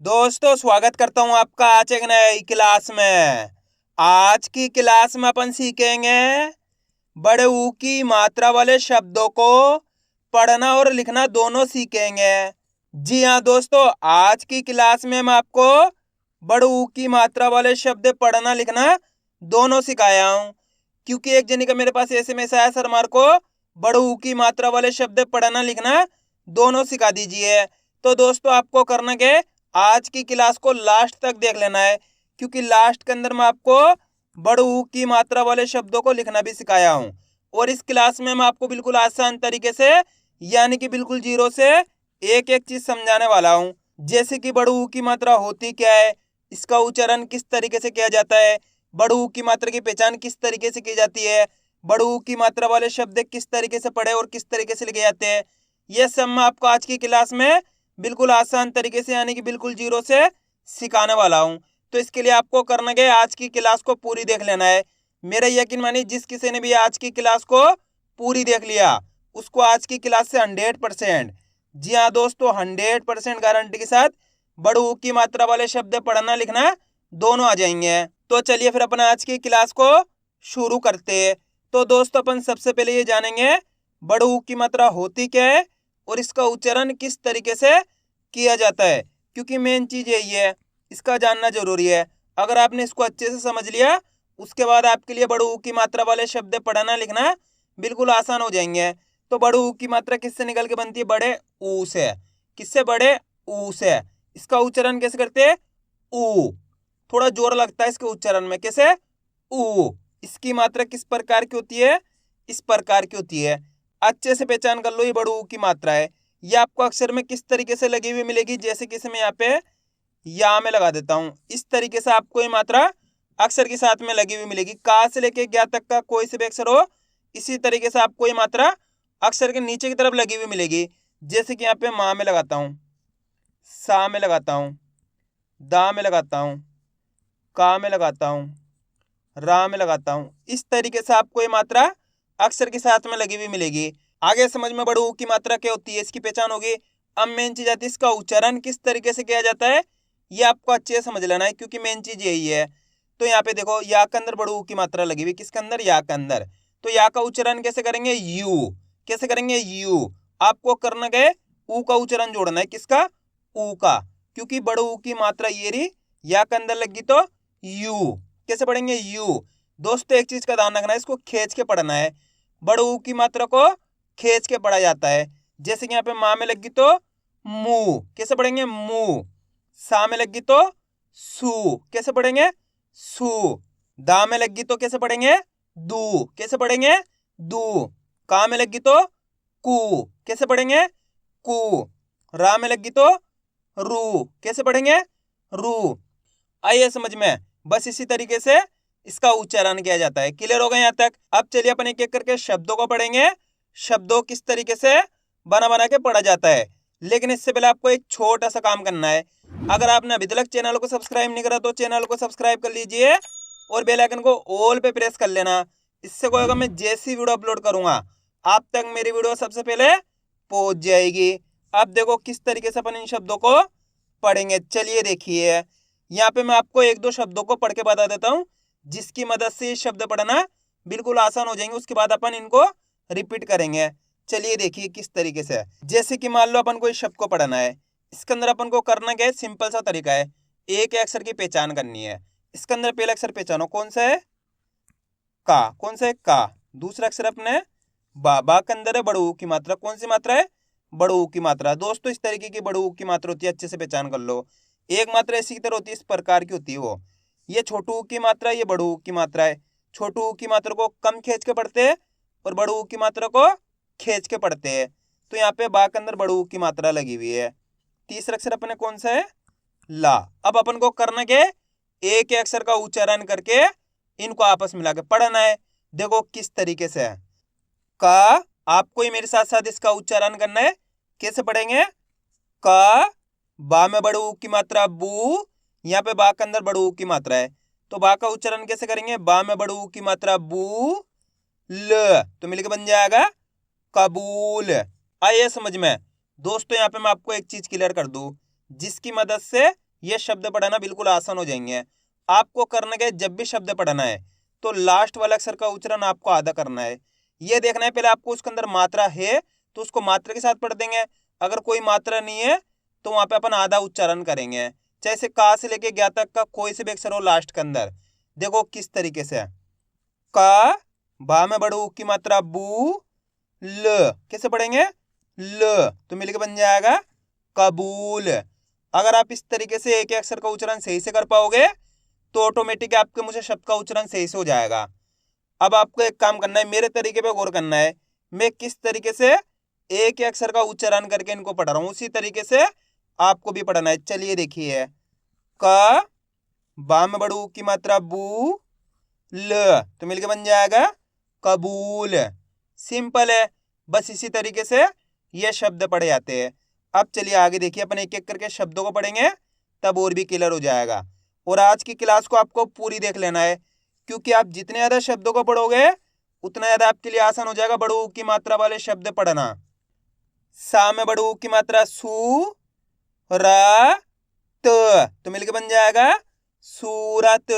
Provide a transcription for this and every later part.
दोस्तों स्वागत करता हूं आपका आज एक नई क्लास में। आज की क्लास में अपन सीखेंगे बड़े ऊ की मात्रा वाले शब्दों को पढ़ना और लिखना दोनों सीखेंगे। जी हाँ दोस्तों, आज की क्लास में मैं आपको बड़े ऊ की मात्रा वाले शब्द पढ़ना लिखना दोनों सिखाया हूं, क्योंकि एक जनी का मेरे पास एसएमएस आया, सर हमारे को बड़े ऊ की मात्रा वाले शब्द पढ़ना लिखना दोनों सिखा दीजिए। तो दोस्तों आपको करना क्या, आज की क्लास को लास्ट तक देख लेना है, क्योंकि लास्ट के अंदर मैं आपको बड़े ऊ की मात्रा वाले शब्दों को लिखना भी सिखाया हूं। और इस क्लास में मैं आपको बिल्कुल आसान तरीके से, यानी कि बिल्कुल जीरो से एक एक चीज समझाने वाला हूं। जैसे कि बड़े ऊ की मात्रा होती क्या है, इसका उच्चारण किस तरीके से किया जाता है, बड़े ऊ की मात्रा की पहचान किस तरीके से की जाती है, बड़े ऊ की मात्रा वाले शब्द किस तरीके से पढ़े और किस तरीके से लिखे जाते हैं, यह सब मैं आपको आज की क्लास में बिल्कुल आसान तरीके से, यानी कि बिल्कुल जीरो से सिखाने वाला हूं। तो इसके लिए आपको करना क्या है, आज की क्लास को पूरी देख लेना है। मेरा यकीन मानिए, जिस किसी ने भी आज की क्लास को पूरी देख लिया उसको आज की क्लास से 100%, जी हाँ दोस्तों 100% गारंटी के साथ बड़े ऊ की मात्रा वाले शब्द पढ़ना लिखना दोनों आ जाएंगे। तो चलिए फिर अपन आज की क्लास को शुरू करते हैं। तो दोस्तों अपन सबसे पहले ये जानेंगे बड़े ऊ की मात्रा होती क्या है और इसका उच्चारण किस तरीके से किया जाता है, क्योंकि मेन चीज यही है, इसका जानना जरूरी है। अगर आपने इसको अच्छे से समझ लिया, उसके बाद आपके लिए बड़े ऊ की मात्रा वाले शब्द पढ़ना लिखना बिल्कुल आसान हो जाएंगे। तो बड़े ऊ की मात्रा किससे निकल के बनती है, बड़े ऊ से। किससे, बड़े ऊ से। इसका उच्चारण कैसे करते हैं, ऊ। थोड़ा जोर लगता है इसके उच्चारण में, कैसे, ऊ। इसकी मात्रा किस प्रकार की होती है, इस प्रकार की होती है। अच्छे से पहचान कर लो, ये बड़े ऊ की मात्रा है। ये आपको अक्षर में किस तरीके से लगी हुई मिलेगी, जैसे कि मैं यहाँ पे या में लगा देता हूँ, इस तरीके से आपको ये मात्रा अक्षर के साथ में लगी हुई मिलेगी। का से लेके ज्ञा तक का कोई से भी अक्षर हो, इसी तरीके से आपको ये मात्रा अक्षर के नीचे की तरफ लगी हुई मिलेगी। जैसे कि यहाँ पे माँ में लगाता हूँ, सा में लगाता हूँ, दा में लगाता हूँ, का में लगाता हूँ, रा में लगाता हूँ। इस तरीके से आपको ये मात्रा अक्षर के साथ में लगी हुई मिलेगी। आगे समझ में बड़े ऊ की मात्रा क्या होती है, इसकी पहचान होगी। अब मेन चीज आती है इसका उच्चारण किस तरीके से किया जाता है, ये आपको अच्छे से समझ लेना है, क्योंकि मेन चीज यही है। तो यहाँ पे देखो, या के अंदर बड़े ऊ की मात्रा लगी हुई, किसके अंदर, या के अंदर। तो या का उच्चारण कैसे करेंगे, यू। कैसे करेंगे, यू। आपको करना क्या है, ऊ का उच्चारण जोड़ना है, किसका, ऊ का, क्योंकि बड़े ऊ की मात्रा ये रही, या के अंदर लगी तो यू। कैसे पढ़ेंगे, यू। दोस्तों एक चीज का ध्यान रखना है, इसको खींच के पढ़ना है। बड़े ऊ की मात्रा को खींच के पढ़ा जाता है। जैसे कि यहाँ पे माँ में लगी तो मू, कैसे पढ़ेंगे, मू। सा में लगी तो सू, कैसे पढ़ेंगे, सू। दा में लगी तो कैसे पढ़ेंगे, दू, कैसे पढ़ेंगे, दू। का में लगी तो कू, कैसे पढ़ेंगे, कू। रा में लगी तो रू, कैसे पढ़ेंगे, रू। आइए समझ में, बस इसी तरीके से इसका उच्चारण किया जाता है। क्लियर हो गए यहाँ तक। अब चलिए अपन एक एक करके शब्दों को पढ़ेंगे, शब्दों किस तरीके से बना बना के पढ़ा जाता है। लेकिन इससे पहले आपको एक छोटा सा काम करना है। अगर आपने अभी तक चैनल को सब्सक्राइब नहीं करा तो चैनल को सब्सक्राइब कर लीजिए और बेल आइकन को ऑल पे प्रेस कर लेना। इससे कोई, अगर मैं जैसी वीडियो अपलोड करूंगा आप तक मेरी वीडियो सबसे पहले पहुंच जाएगी। अब देखो किस तरीके से अपन इन शब्दों को पढ़ेंगे। चलिए देखिए, यहाँ पे मैं आपको एक दो शब्दों को पढ़ के बता देता हूँ, जिसकी मदद से ये शब्द पढ़ना बिल्कुल आसान हो जाएंगे। उसके बाद अपन इनको रिपीट करेंगे। चलिए देखिए किस तरीके से। जैसे कि मान लो अपन को इस शब्द को पढ़ना है, इसके अंदर अपन को करना क्या है, सिंपल सा तरीका है, एक अक्षर की पहचान करनी है। इसके अंदर पहला अक्षर पहचानो, कौन सा है, का। कौन सा है, का। दूसरा अक्षर अपने बा के अंदर है बड़े ऊ की मात्रा, कौन सी मात्रा है, बड़े ऊ की मात्रा। दोस्तों इस तरीके की बड़े ऊ की मात्रा होती है, अच्छे से पहचान कर लो। एक मात्रा ऐसी की तरह होती है, इस प्रकार की होती है वो। ये छोटू ऊ की मात्रा, ये बड़ू ऊ की मात्रा है। छोटू ऊ की मात्रा को कम खींच के पढ़ते हैं और बड़ू ऊ की मात्रा को खींच के पढ़ते हैं। तो यहाँ पे बा के अंदर बड़ू ऊ की मात्रा लगी हुई है। तीसरा अक्षर अपने कौन सा है, ला। अब अपन को करना क्या है, एक ही अक्षर का उच्चारण करके इनको आपस में मिला के पढ़ना है। देखो किस तरीके से है, का। आपको ही मेरे साथ साथ इसका उच्चारण करना है। कैसे पढ़ेंगे, का। बा में बड़े ऊ की मात्रा बू, यहाँ पे बा के अंदर बड़े ऊ की मात्रा है, तो बा का उच्चारण कैसे करेंगे, बा में बड़े ऊ की मात्रा बू, ल, तो मिलके बन जाएगा कबूल। आइए समझ में। दोस्तों यहाँ पे मैं आपको एक चीज क्लियर कर दूं, जिसकी मदद से ये शब्द पढ़ना बिल्कुल आसान हो जाएंगे। आपको करना क्या है, जब भी शब्द पढ़ना है तो लास्ट वाले अक्षर का उच्चारण आपको आधा करना है। ये देखना है पहले आपको उसके अंदर मात्रा है तो उसको मात्रा के साथ पढ़ देंगे, अगर कोई मात्रा नहीं है तो वहां पे अपन आधा उच्चारण करेंगे। जैसे का से लेके ज्ञा तक का कोई से भी अक्षर हो लास्ट के अंदर, देखो किस तरीके से। का, बा में बड़ू की मात्रा बू, ल कैसे पढ़ेंगे, ल तो मिलके बन जाएगा कबूल। अगर आप इस तरीके से एक अक्षर का उच्चारण सही से कर पाओगे तो ऑटोमेटिक आपके मुझे शब्द का उच्चारण सही से हो जाएगा। अब आपको एक काम करना है, मेरे तरीके पे गौर करना है। मैं किस तरीके से एक अक्षर का उच्चारण करके इनको पढ़ रहा हूं, उसी तरीके से आपको भी पढ़ना है। चलिए देखिए, क, बा में बड़ू की मात्रा बू, ल तो मिलके बन जाएगा कबूल। सिंपल है, बस इसी तरीके से ये शब्द पढ़े जाते हैं। अब चलिए आगे देखिए, अपन एक एक करके शब्दों को पढ़ेंगे तब और भी क्लियर हो जाएगा। और आज की क्लास को आपको पूरी देख लेना है, क्योंकि आप जितने ज्यादा शब्दों को पढ़ोगे उतना ज्यादा आपके लिए आसान हो जाएगा बड़ू की मात्रा वाले शब्द पढ़ना। सा में बड़ू की मात्रा सू, र, त तो मिलके बन जाएगा सूरत।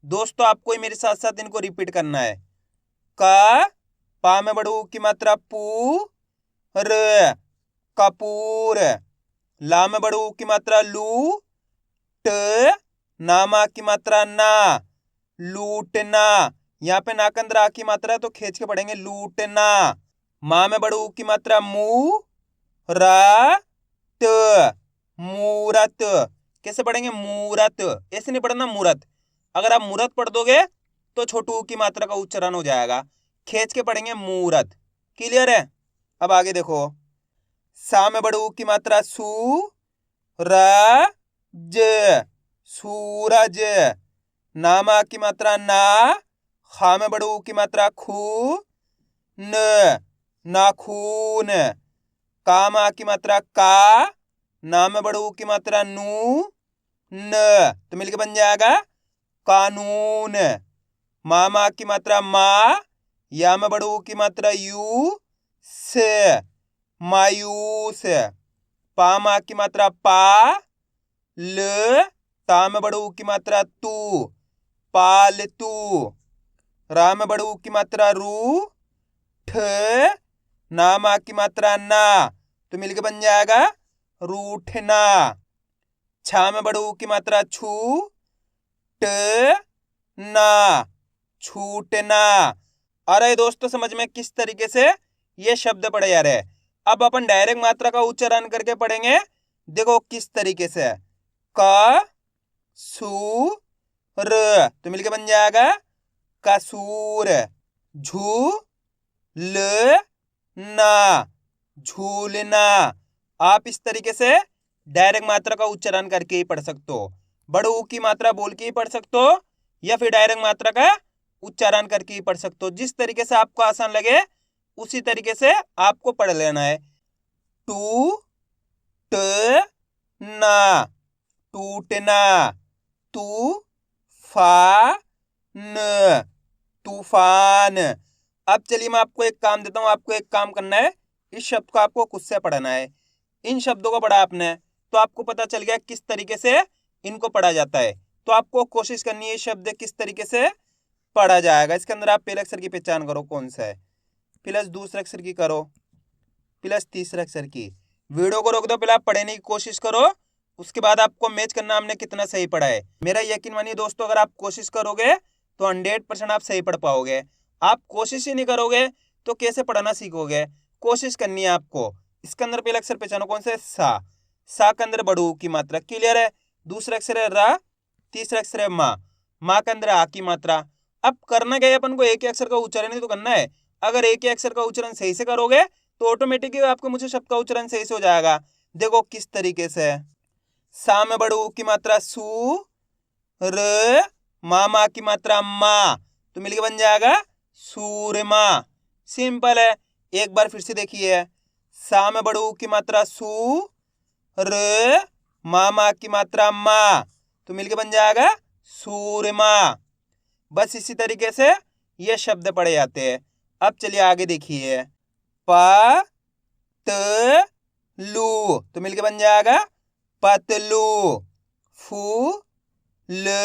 दोस्तों आपको मेरे साथ साथ इनको रिपीट करना है। का, पा में बड़ू की मात्रा पू, र कपूर। ला में बड़ू की मात्रा लू, ट नामा की मात्रा ना, लूटना। यहाँ पे ना के अंदर आ की मात्रा है तो खींच के पढ़ेंगे लूटना। मा में बड़ू की मात्रा मू, रा, त मूरत। कैसे पढ़ेंगे, मूरत, ऐसे नहीं पढ़ना मूरत। अगर आप मूरत पढ़ दोगे तो छोटू की मात्रा का उच्चारण हो जाएगा, खींच के पढ़ेंगे मूरत। क्लियर है। अब आगे देखो, सा में बड़ू की मात्रा सू, र, ज सूरज। नामा की मात्रा ना, खा में बड़ू की मात्रा खू, न नाखून। कामा की मात्रा का, ना में बड़ू की मात्रा नू, न तो मिलके बन जाएगा कानून। मामा की मात्रा मा, या में बड़ू की मात्रा यू, से मायूस। पामा की मात्रा पा, ल ता में बड़ू की मात्रा तू, पालतू। रा में बड़ू की मात्रा रू, ठ नामा की मात्रा ना तो मिलके बन जाएगा रूठना। छा में बड़ू की मात्रा छू, ट ना छूटना। अरे दोस्तों समझ में किस तरीके से ये शब्द पढ़े जा रहे हैं। अब अपन डायरेक्ट मात्रा का उच्चारण करके पढ़ेंगे, देखो किस तरीके से। क, सू, र तो मिलके बन जाएगा कसूर। झू, ल ना झूलना। आप इस तरीके से डायरेक्ट मात्रा का उच्चारण करके ही पढ़ सकते हो, बड़ू की मात्रा बोल के ही पढ़ सकते हो या फिर डायरेक्ट मात्रा का उच्चारण करके ही पढ़ सकते हो। जिस तरीके से आपको आसान लगे उसी तरीके से आपको पढ़ लेना है। टू, ट ना टूटना। तू, फा, न तूफान। अब चलिए मैं आपको एक काम देता हूं, आपको एक काम करना है, इस शब्द को आपको खुद से पढ़ना है। इन शब्दों को पढ़ा आपने तो आपको पता चल गया किस तरीके से इनको पढ़ा जाता है। तो आपको कोशिश करनी है शब्द किस तरीके से पढ़ा जाएगा। इसके अंदर आप पहले अक्षर की पहचान करो कौन सा है, प्लस दूसरे अक्षर की करो, प्लस तीसरे अक्षर की। वीडियो को रोक दो, पहले आप पढ़ने की कोशिश करो, उसके बाद आपको मैच करना हमने कितना सही पढ़ा है। मेरा यकीन मानिए दोस्तों, अगर आप कोशिश करोगे तो 100% आप सही पढ़ पाओगे। आप कोशिश ही नहीं करोगे तो कैसे पढ़ना सीखोगे। कोशिश करनी है आपको। इसके अंदर पहला अक्षर पहचानो कौन सा है, सा के अंदर बड़ू की मात्रा क्लियर है। दूसरा अक्षर है रा, तीसरा अक्षर है माँ के अंदर आ की मात्रा। अब करना क्या है, अपन को एक ही अक्षर का उच्चारण ही तो करना है। अगर एक ही अक्षर का उच्चारण सही से करोगे तो ऑटोमेटिकली आपको मुझे शब्द का उच्चारण सही से हो जाएगा। देखो किस तरीके से, सा में बड़ू की मात्रा सू, र माँ की मात्रा माँ तो मिलके बन जाएगा सूरमा। सिंपल है। एक बार फिर से देखिए, सा में बड़ू की मात्रा सू, र माँ की मात्रा माँ तो मिलके बन जाएगा सूरमा। बस इसी तरीके से ये शब्द पढ़े जाते हैं। अब चलिए आगे देखिए, प, त, लू तो मिलके बन जाएगा पतलू। फूलना,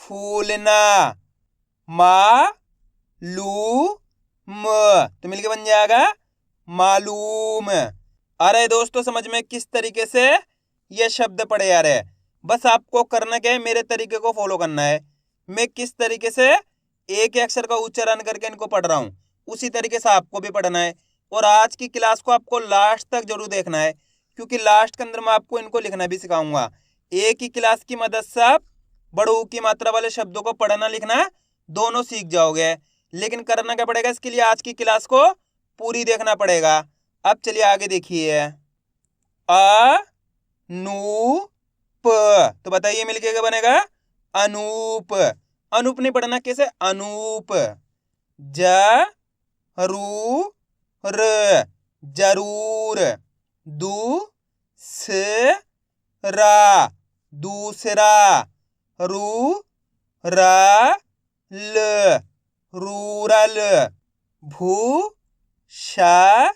फूलना। मालूम, तो मिलके बन जाएगा मालूम। अरे दोस्तों, समझ में किस तरीके से ये शब्द पढ़े आ रहे हैं। बस आपको करना क्या है, मेरे तरीके को फॉलो करना है। मैं किस तरीके से एक अक्षर का उच्चारण करके इनको पढ़ रहा हूँ, उसी तरीके से आपको भी पढ़ना है। और आज की क्लास को आपको लास्ट तक जरूर देखना है, क्योंकि लास्ट के अंदर मैं आपको इनको लिखना भी सिखाऊंगा। एक ही क्लास की मदद से आप बड़े ऊ की मात्रा वाले शब्दों को पढ़ना लिखना दोनों सीख जाओगे। लेकिन करना क्या पड़ेगा, इसके लिए आज की क्लास को पूरी देखना पड़ेगा। अब चलिए आगे देखिए। अनूप, तो बताइए मिलके क्या बनेगा, अनूप। अनूप नहीं पढ़ना, कैसे, अनूप। जरूर, जरूर। दूसरा, दूसरा। Rural, rural. भूषण,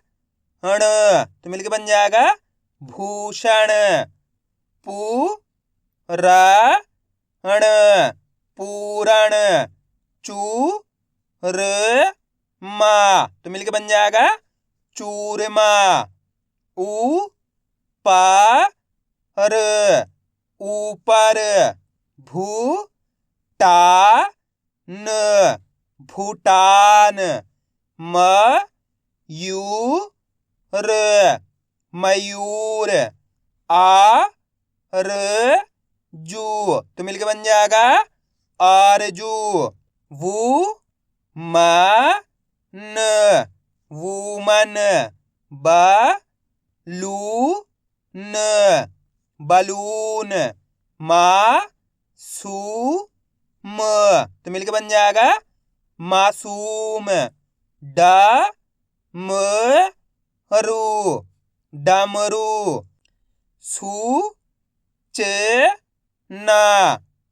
तो मिलके बन जाएगा भूषण। पुराण, पूरण। चूरमा, तो मिलके बन जाएगा चूरमा। ऊपर, ऊपर। भूटान, भूटान। मयूर, मयूर। आरजू, तो मिलके बन जाएगा आरजू। Woman, woman. Balloon, balloon. मासूम, तो मिलके बन जाएगा मासूम। डमरू, डमरू। सूचना,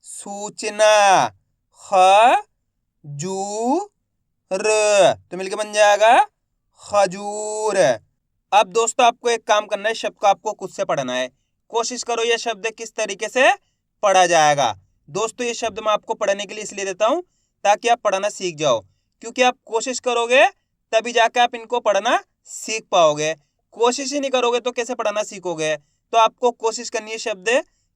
सूचना। खजूर, तो मिलके बन जाएगा खजूर। अब दोस्तों आपको एक काम करना है, शब्द को आपको खुद से पढ़ना है। कोशिश करो ये शब्द किस तरीके से पढ़ा जाएगा। दोस्तों ये शब्द मैं आपको पढ़ने के लिए इसलिए देता हूं ताकि आप पढ़ना सीख जाओ, क्योंकि आप कोशिश करोगे तभी जाके आप इनको पढ़ना सीख पाओगे। कोशिश ही नहीं करोगे तो कैसे पढ़ना सीखोगे। तो आपको कोशिश करनी है शब्द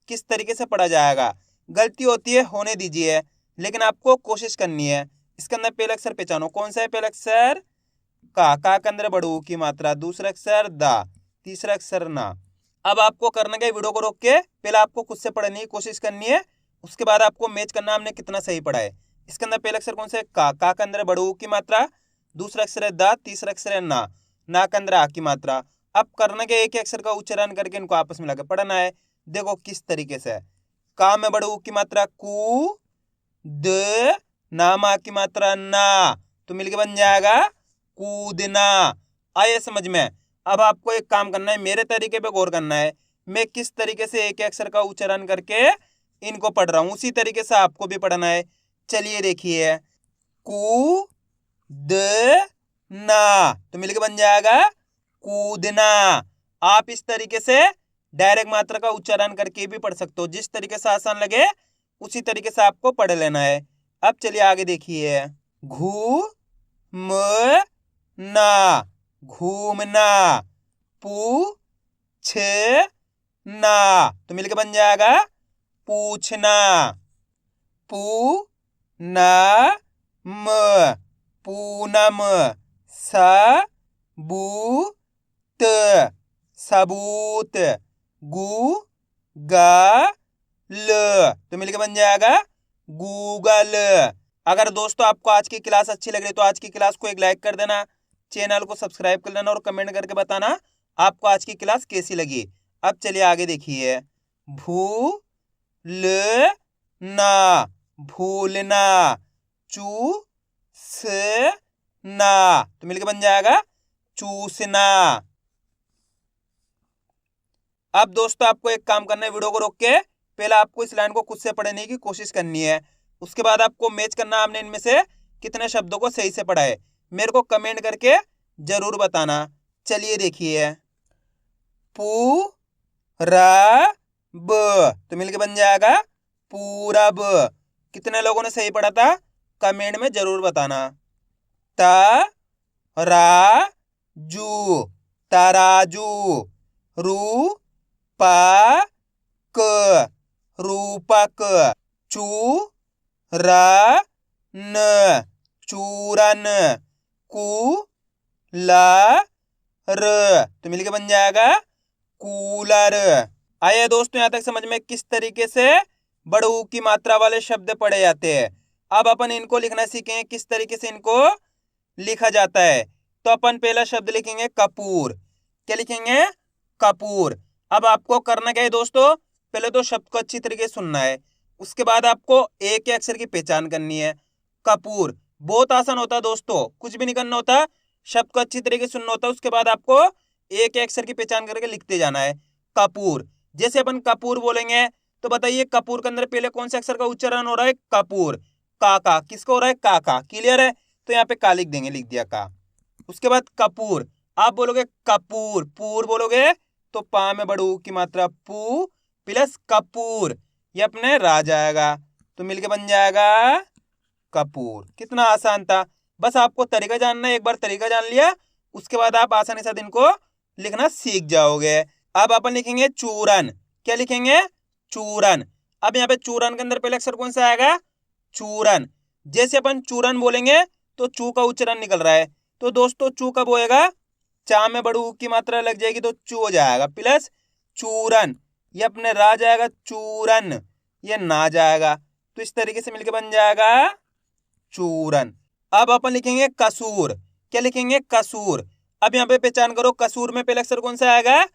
किस तरीके से पढ़ा जाएगा। गलती होती है, होने दीजिए, लेकिन आपको कोशिश करनी है। इसके अंदर पहला अक्षर पहचानो, कौन सा है पहला अक्षर, का के अंदर बड़ू की मात्रा। दूसरा अक्षर दा, तीसरा अक्षर ना। अब आपको करना क्या, वीडियो को रोक के पहले आपको खुद से पढ़ने की कोशिश करनी है, उसके बाद आपको मैच करना हमने कितना सही पढ़ा है। इसके अंदर पहला अक्षर कौन सा है, का के अंदर बड़ू की मात्रा। दूसरा अक्षर है दा, तीसरा अक्षर है ना के अंदर आ की मात्रा। अब करना क्या, एक ही अक्षर का उच्चारण करके इनको आपस में लाकर पढ़ना है। देखो किस तरीके से, का में बड़ू की मात्रा कू, द ना मा की मात्रा ना, तो मिलके बन जाएगा कूदना। आए समझ में। अब आपको एक काम करना है, मेरे तरीके पे गौर करना है। मैं किस तरीके से एक अक्षर का उच्चारण करके इनको पढ़ रहा हूं, उसी तरीके से आपको भी पढ़ना है। चलिए देखिए, कू द ना, तो मिलके बन जाएगा कूदना। आप इस तरीके से डायरेक्ट मात्रा का उच्चारण करके भी पढ़ सकते हो, जिस तरीके से आसान लगे उसी तरीके से आपको पढ़ लेना है। अब चलिए आगे देखिए, घू म ना, घूमना। पू छ ना, तो मिलके बन जाएगा पूछना। पू ना म, पूनम। सबूत, सबूत। गू गा ल, तो मिलके बन जाएगा गूगल। अगर दोस्तों आपको आज की क्लास अच्छी लग रही तो आज की क्लास को एक लाइक कर देना, चैनल को सब्सक्राइब कर लेना और कमेंट करके बताना आपको आज की क्लास कैसी लगी। अब चलिए आगे देखिए, भू ल ना, भूलना। चू स ना, तो मिलके बन जाएगा चूसना। अब दोस्तों आपको एक काम करना है, वीडियो को रोक के पहले आपको इस लाइन को खुद से पढ़ने की कोशिश करनी है, उसके बाद आपको मैच करना हमने इनमें से कितने शब्दों को सही से पढ़ा है। मेरे को कमेंट करके जरूर बताना। चलिए देखिए, पू रा ब, तो मिलके बन जाएगा पूरब। कितने लोगों ने सही पढ़ा था कमेंट में जरूर बताना। त रा जू, तराजू। रू पा क, रूपक। चू र न, चूरन। कू ला र, तो मिलके बन जाएगा कूलर। आइए दोस्तों, यहाँ तक समझ में किस तरीके से बड़े ऊ की मात्रा वाले शब्द पढ़े जाते हैं। अब अपन इनको लिखना सीखेंगे, किस तरीके से इनको लिखा जाता है। तो अपन पहला शब्द लिखेंगे कपूर। क्या लिखेंगे? कपूर। अब आपको करना क्या है दोस्तों, पहले तो शब्द को अच्छी तरीके से सुनना है, उसके बाद आपको एक एक अक्षर की पहचान करनी है। कपूर बहुत आसान होता है दोस्तों, कुछ भी नहीं करना होता, शब्द को अच्छी तरीके से सुनना होता है, उसके बाद आपको एक एक अक्षर की पहचान करके लिखते जाना है। कपूर, जैसे अपन कपूर बोलेंगे तो बताइए कपूर के अंदर पहले कौन से अक्षर का उच्चारण हो रहा है? कपूर। काका किसका हो रहा है? काका। क्लियर है? तो यहाँ पे का लिख देंगे, लिख दिया का। उसके बाद कपूर, आप बोलोगे कपूर, पूर बोलोगे तो पा में बड़ू की मात्रा पू प्लस कपूर, ये अपने रा जाएगा, तो मिलके बन जाएगा कपूर। कितना आसान था, बस आपको तरीका जानना है। एक बार तरीका जान लिया उसके बाद आप आसानी से इनको लिखना सीख जाओगे। अब अपन लिखेंगे चूरन। क्या लिखेंगे? चूरन। अब यहाँ पे चूरन के अंदर पहले अक्षर कौन सा आएगा? चूरन। जैसे अपन चूरन बोलेंगे तो चू का उच्चारण निकल रहा है, तो दोस्तों चू कब होएगा? चा में बड़ू की मात्रा लग जाएगी तो चू हो जाएगा प्लस चूरन, ये अपने रा जाएगा चूरन, ये ना जाएगा, तो इस तरीके से मिलके बन जाएगा चूरन। अब अपन लिखेंगे कसूर। क्या लिखेंगे? कसूर। अब यहाँ पे पहचान करो, कसूर में पहला अक्षर कौन सा आएगा?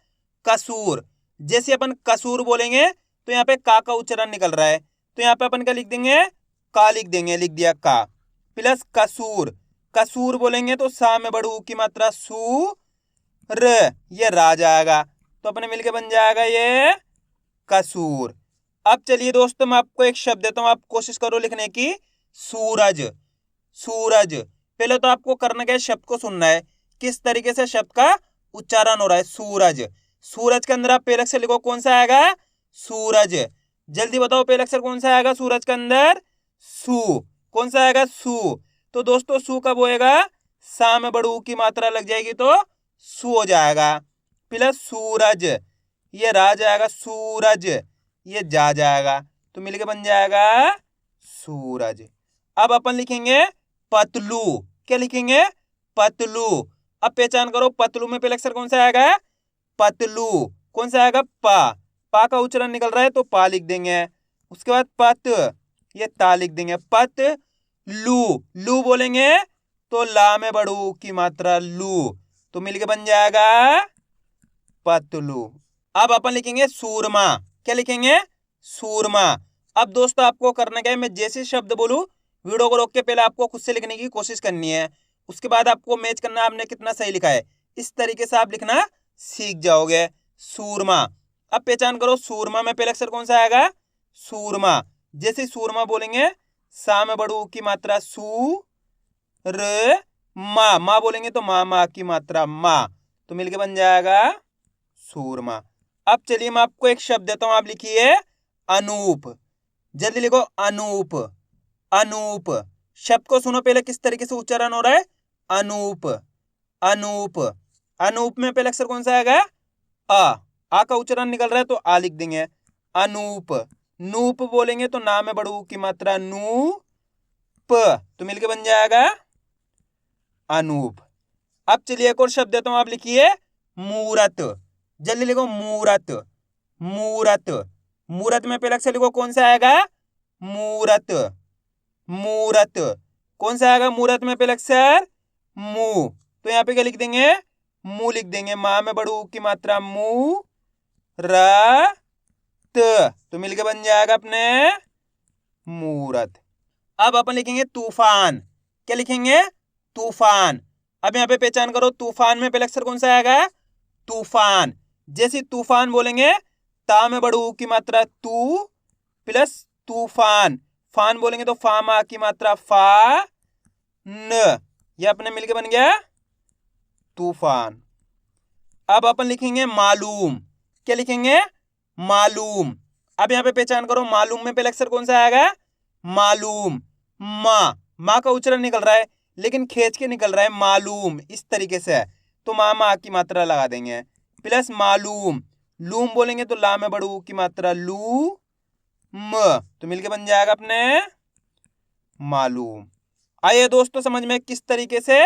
कसूर। जैसे अपन कसूर बोलेंगे तो यहाँ पे का उच्चारण निकल रहा है, तो यहाँ पे अपन क्या लिख देंगे? का लिख देंगे, लिख दिया का प्लस कसूर। कसूर बोलेंगे तो सा में बड़ू की मात्रा सू र, ये रा जाएगा, तो अपने मिलके बन जाएगा ये कसूर। अब चलिए दोस्तों, मैं आपको एक शब्द देता हूं, आप कोशिश करो लिखने की। सूरज। सूरज। पहले तो आपको करना क्या है, शब्द को सुनना है किस तरीके से शब्द का उच्चारण हो रहा है। सूरज। सूरज के अंदर आप पहले अक्षर लिखो, कौन सा आएगा? सूरज। जल्दी बताओ पहले अक्षर कौन सा आएगा सूरज के अंदर? सू। कौन सा आएगा? सू। तो दोस्तों सू कब होएगा? सा में बड़ू की मात्रा लग जाएगी तो सू हो जाएगा प्लस सूरज, ये रा जाएगा सूरज, ये जा जाएगा, तो मिलके बन जाएगा सूरज। अब अपन लिखेंगे पतलू। क्या लिखेंगे? पतलू। अब पहचान करो, पतलू में पहले अक्षर कौन सा आएगा? पतलू। कौन सा आएगा? पा का उच्चारण निकल रहा है तो पा लिख देंगे, उसके बाद पत, ये ता लिख देंगे, पत लू। लू बोलेंगे तो ला में बड़ू की मात्रा लू, तो मिलके बन जाएगा पतलू। अब अपन लिखेंगे सूरमा। क्या लिखेंगे? सूरमा। अब दोस्तों आपको करना क्या है, मैं जैसे शब्द बोलूं वीडियो को रोक के पहले आपको खुद से लिखने की कोशिश करनी है, उसके बाद आपको मैच करना आपने कितना सही लिखा है, इस तरीके से आप लिखना सीख जाओगे। सूरमा। अब पहचान करो, सूरमा में पहले अक्षर कौन सा आएगा? सूरमा। जैसे सूरमा बोलेंगे सा में बड़ू की मात्रा सू र, मा बोलेंगे तो मा की मात्रा मा, तो मिलके बन जाएगा सूरमा। अब चलिए मैं आपको एक शब्द देता हूं, आप लिखिए अनूप। जल्दी लिखो अनूप। अनूप। शब्द को सुनो पहले किस तरीके से उच्चारण हो रहा है। अनूप। अनूप। अनूप में पहले अक्षर कौन सा आएगा? आ का उच्चारण निकल रहा है तो आ लिख देंगे। अनूप। नूप बोलेंगे तो ना में बड़ू की मात्रा नू प, तो मिलके बन जाएगा अनूप। अब चलिए एक और शब्द देता हूं, आप लिखिए मूरत। जल्दी लिखो मूरत। मूरत। मूरत में पहले अक्षर लिखो, कौन सा आएगा? मूरत। मूरत। कौन सा आएगा मूरत में पहले अक्षर? मू, तो यहाँ पे क्या लिख देंगे? मू लिख देंगे, मा में बड़ू की मात्रा मू र त, तो मिलके बन जाएगा अपने मूरत। अब अपन लिखेंगे तूफान। क्या लिखेंगे? तूफान। अब यहाँ पे पहचान करो, तूफान में पहले अक्षर कौन सा आएगा? तूफान। जैसे तूफान बोलेंगे ता में बड़ू की मात्रा तू प्लस तूफान, फान बोलेंगे तो फा मा की मात्रा फा न, ये अपने मिलके बन गया तूफान। अब अपन लिखेंगे मालूम। क्या लिखेंगे? मालूम। अब यहाँ पे पहचान करो, मालूम में पहला अक्षर कौन सा आएगा? मालूम। माँ का उच्चारण निकल रहा है लेकिन खींच के निकल रहा है, मालूम, इस तरीके से है। तो माँ की मात्रा लगा देंगे, प्लस मालूम। लूम बोलेंगे तो ला में बड़ू की मात्रा लू म, तो मिलके बन जाएगा अपने मालूम। आइए दोस्तों समझ में किस तरीके से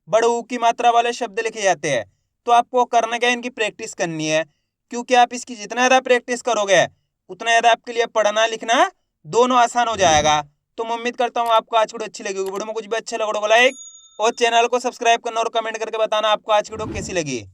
बड़ू की मात्रा वाले शब्द लिखे जाते हैं। तो आपको करना क्या है, इनकी प्रैक्टिस करनी है, क्योंकि आप इसकी जितना ज्यादा प्रैक्टिस करोगे उतना ज्यादा आपके लिए पढ़ना लिखना दोनों आसान हो जाएगा। तो मैं उम्मीद करता हूँ आपको आज की वीडियो अच्छी लगी होगी। वीडियो में कुछ भी अच्छा लगा होगा लाइक और चैनल को सब्सक्राइब करना और कमेंट करके बताना आपको आज की वीडियो कैसी लगी।